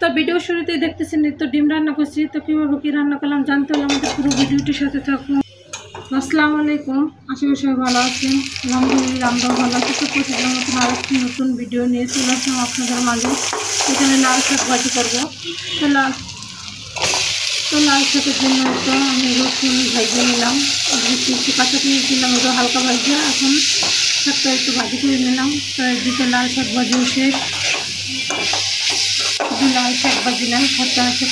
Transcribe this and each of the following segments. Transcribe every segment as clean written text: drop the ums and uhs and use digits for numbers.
তো ভিডিও শুরুতেই দেখতেছেন তো ডিম রান্না করছি। তো কীভাবে কী রান্না করলাম জানতে হলে আমাদের পুরো ভিডিওটির সাথে থাকুন। আসসালামু আলাইকুম, আশা করি সবাই ভালো আছেন। আলহামদুলিল্লাহ আমরাও ভালো আছি। তো প্রতিদিনের মতন আরেকটি নতুন ভিডিও নিয়ে চলে আসলাম আপনাদের মাঝে। এখানে লাল শাক ভাজি করবো। তো লাল শাকের জন্য তো আমি রসুন ভাজিয়ে নিলাম, একটু কাঁচা পেঁয়াজ দিলাম, ওটা হালকা ভাজিয়ে এখন শাকটা একটু ভাজি করে নিলাম। তো একদিকে লাল শাক ভাজিও শেষ, লাল শাক ভাজিলাম। সাথে আছে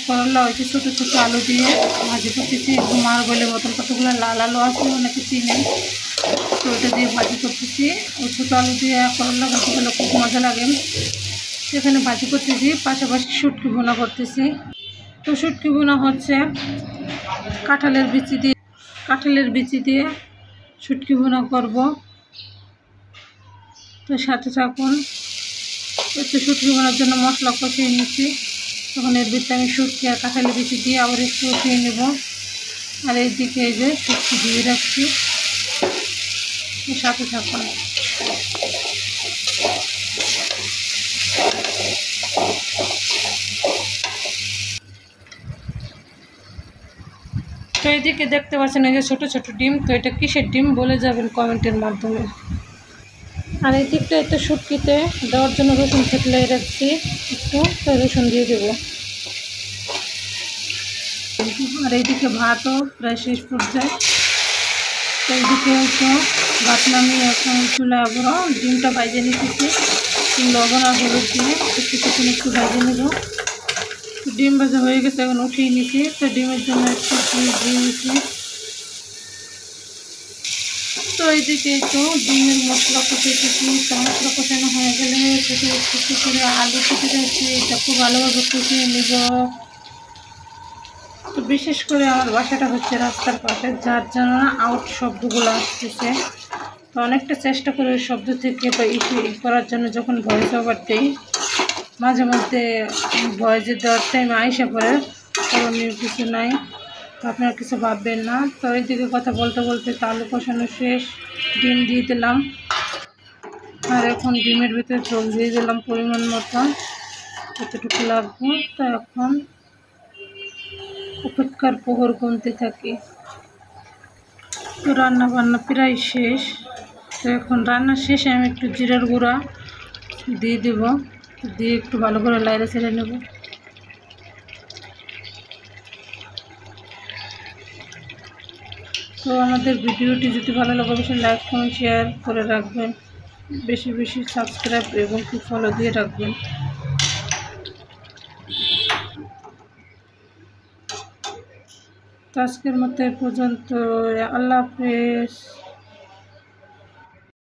করলা হয়েছে ছোটো ছোটো আলু দিয়ে ভাজি করতেছি। ঘুমার বলে মতন কতগুলো লাল আলু আছে, অনেকে চিনে, তো ওটা দিয়ে ভাজি করতেছি। ওই ছোটো আলু দিয়ে করলা ভাজি করলে খুব মজা লাগে। সেখানে ভাজি করতেছি, পাশাপাশি শুটকি ভুনা করতেছি। তো শুটকি ভুনা হচ্ছে কাঁঠালের বিচি দিয়ে শুটকি ভুনা করব। তো সাথে থাকুন। একটু শুটকি ভুনার জন্য মশলা কষিয়ে নিচ্ছি। তখন এর ভিতরে আমি শুটকি আর কাঁঠালের বিচি দিয়ে আবার একটু কষিয়ে নেব। আর এইদিকে এই যে শুটকি ধুয়ে রাখছি, সাথে থাকুন। তো এইদিকে দেখতে পাচ্ছেন এই যে ছোটো ছোটো ডিম। তো এটা কিসের ডিম বলে যাবেন কমেন্টের মাধ্যমে। আর এই দিকটা একটু শুটকিতে দেওয়ার জন্য রসুন থেতলে রাখছি একটু, তো রসুন দিয়ে দেবো। আর এইদিকে ভাতও প্রায় শেষ পর্যায়ে। তো এইদিকে হচ্ছে ভাত নামিয়ে এখন চুলায় বড় ডিমটা ভাজে নিতেছি। লবণ আর হলুদ দিয়ে কিছুক্ষণ একটু ভাজে নেব। ডিম ভাজা হয়ে গেছে, এখন উঠিয়ে নিছি। তো ডিমের জন্য একটু দিয়ে নিচ্ছি। তো এইদিকে একটু ডিমের মশলা কষাইতেছি। তো মশলা কষানো হয়ে গেলে সেটা একটু করে আলু কেটে রাখছি, এটা খুব ভালোভাবে কষিয়ে নেব। তো বিশেষ করে আমার বাসাটা হচ্ছে রাস্তার পাশে, যার জন্য আউট শব্দগুলো আসতেছে। তো অনেকটা চেষ্টা করে ওই শব্দ থেকে বা করার জন্য যখন ভয়েস ওভার দিই, মাঝে মধ্যে ভয়েসে দেওয়ার টাইম আইসা পড়ে, করণীয় কিছু নাই। তো আপনারা কিছু ভাববেন না। তো এইদিকে কথা বলতে বলতে আলু কষানো শেষ, ডিম দিয়ে দিলাম। আর এখন ডিমের ভিতরে ঝোল দিয়ে দিলাম পরিমাণ মতো, কতটুকু লাগবে। তো এখন অপেক্ষার প্রহর গুনতে থাকি। তো রান্না বান্না প্রায় শেষ। তো এখন রান্না শেষে আমি একটু জিরার গুঁড়া দিয়ে দেব, দিয়ে একটু ভালো করে লাইড়ে ছেড়ে নেব। তো আমাদের ভিডিওটি যদি ভালো লাগে অবশ্যই লাইক কমেন্ট শেয়ার করে রাখবেন, বেশি বেশি সাবস্ক্রাইব এবং ফলো দিয়ে রাখবেন। তো আজকের মতো এ পর্যন্ত, আল্লাহ হাফেজ।